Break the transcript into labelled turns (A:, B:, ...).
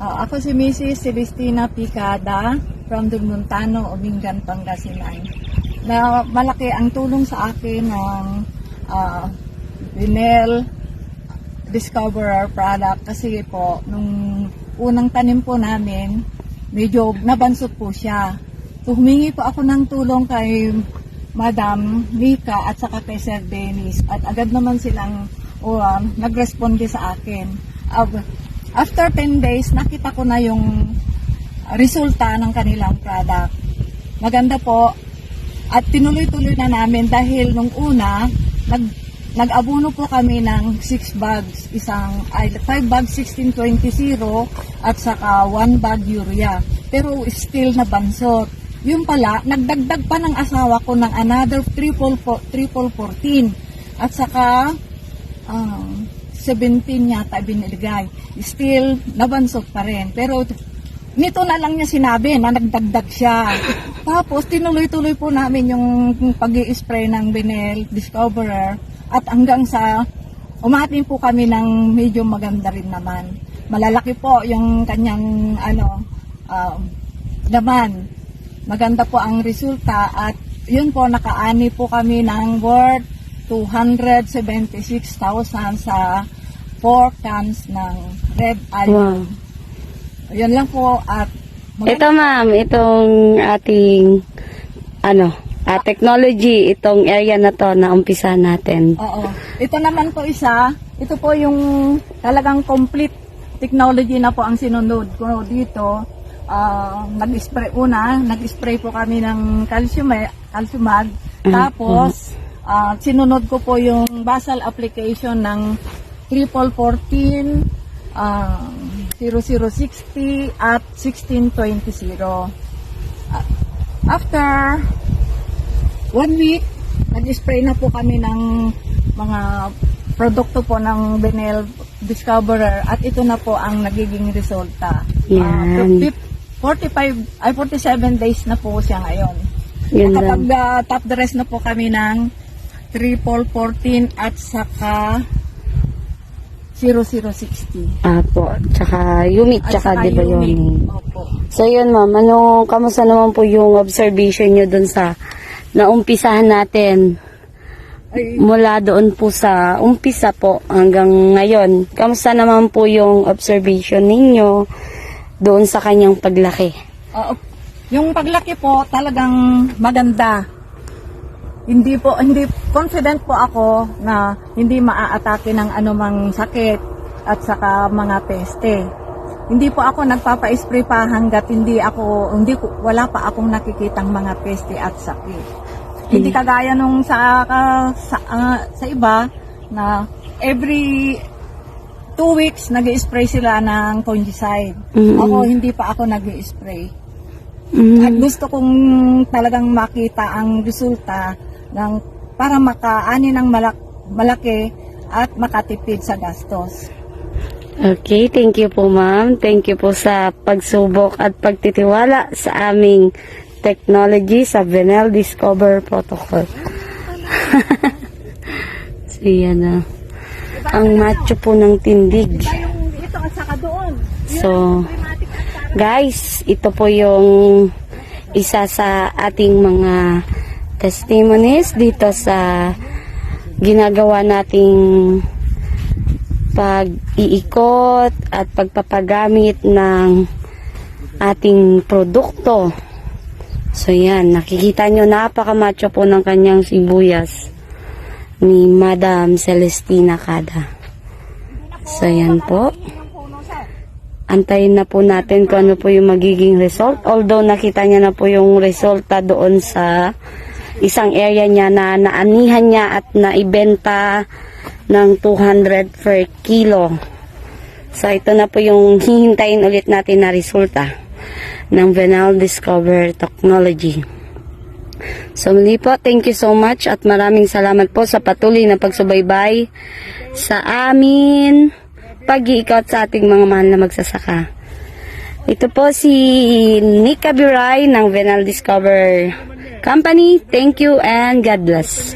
A: Ako si Mrs. Celestina Picada from Dulmontano, Umingan, Pangasinan. Na malaki ang tulong sa akin ng Benel Discoverer product kasi po nung unang tanim po namin medyo nabansot po siya. So humingi po ako ng tulong kay Madam Mika at saka kay Sir Dennis at agad naman silang nagresponde sa akin. After 10 days, nakita ko na yung resulta ng kanilang product. Maganda po at tinuloy-tuloy na namin dahil nung una, nag-abuno po kami ng 6 bags, 5 bags 16-20-0 at saka 1 bag urea. Pero still nabansot. Yung pala, nagdagdag pa ng asawa ko ng another triple 14 at saka 17 yata binilagay. Still, nabansot pa rin. Pero nito na lang niya sinabi na nagdagdag siya. Tapos, tinuloy-tuloy po namin yung pag-i-spray ng Benel Discoverer at hanggang sa umating po kami ng medyo maganda rin naman. Malalaki po yung kanyang laman. Maganda po ang resulta at yun po nakaani po kami ng worth 276,000 sa 4 cans ng red allium. Wow. Yun lang po at
B: ito ma'am, itong ating technology, itong area na to na umpisa natin.
A: Oo. Ito naman po ito po yung talagang complete technology na po ang sinunod ko dito. Nag-spray po kami ng calciumag. Tapos, sinunod ko po yung basal application ng 1414, 0060 at 1620. After 1 week, nag-spray na po kami ng mga produkto po ng Benel Discoverer at ito na po ang nagiging resulta.
B: Yan.
A: 47 days na po siya ngayon. Kapag top dress na po kami ng 1414 at saka 0060.
B: Apo, tsaka Yumit, tsaka di ba yun?
A: Opo.
B: So yun ma'am, kamusta naman po yung observation nyo dun sa naumpisahan natin? Mula doon po sa umpisa po hanggang ngayon. Kamusta naman po yung observation ninyo doon sa kanyang paglaki?
A: Yung paglaki po talagang maganda. Hindi confident po ako na hindi maaatake ng anumang sakit at saka mga peste. Hindi po ako nagpapa-spray pa hangga't wala pa akong nakikitang mga peste at sakit. Hindi kagaya nung sa iba na every 2 weeks nag-i-spray sila ng fungicide. Ako hindi pa ako nag-i-spray. At gusto kong talagang makita ang resulta para makaani ng malaki at makatipid sa gastos.
B: Okay, thank you po ma'am. Thank you po sa pagsubok at pagtitiwala sa aming technology sa Benel Discover Protocol. So yan na. Ang macho po ng tindig.
A: Ito at saka doon.
B: So, guys, ito po yung isa sa ating mga testimonies dito sa ginagawa nating pag-iikot at pagpapagamit ng ating produkto. So yan, nakikita nyo napakamacho po ng kanyang sibuyas ni Madam Celestina Cada. So yan po. Antayin na po natin kung ano po yung magiging result. Although nakita niya na po yung resulta doon sa isang area niya na naanihan niya at naibenta ng 200 per kilo. So ito na po yung hihintayin ulit natin na resulta ng Benel Discover Technology. So muli po, thank you so much at maraming salamat po sa patuloy na pagsubaybay sa amin pag-iikot sa ating mga mahal na magsasaka. Ito po si Nika Biray ng Benel Discover Company. Thank you and God bless.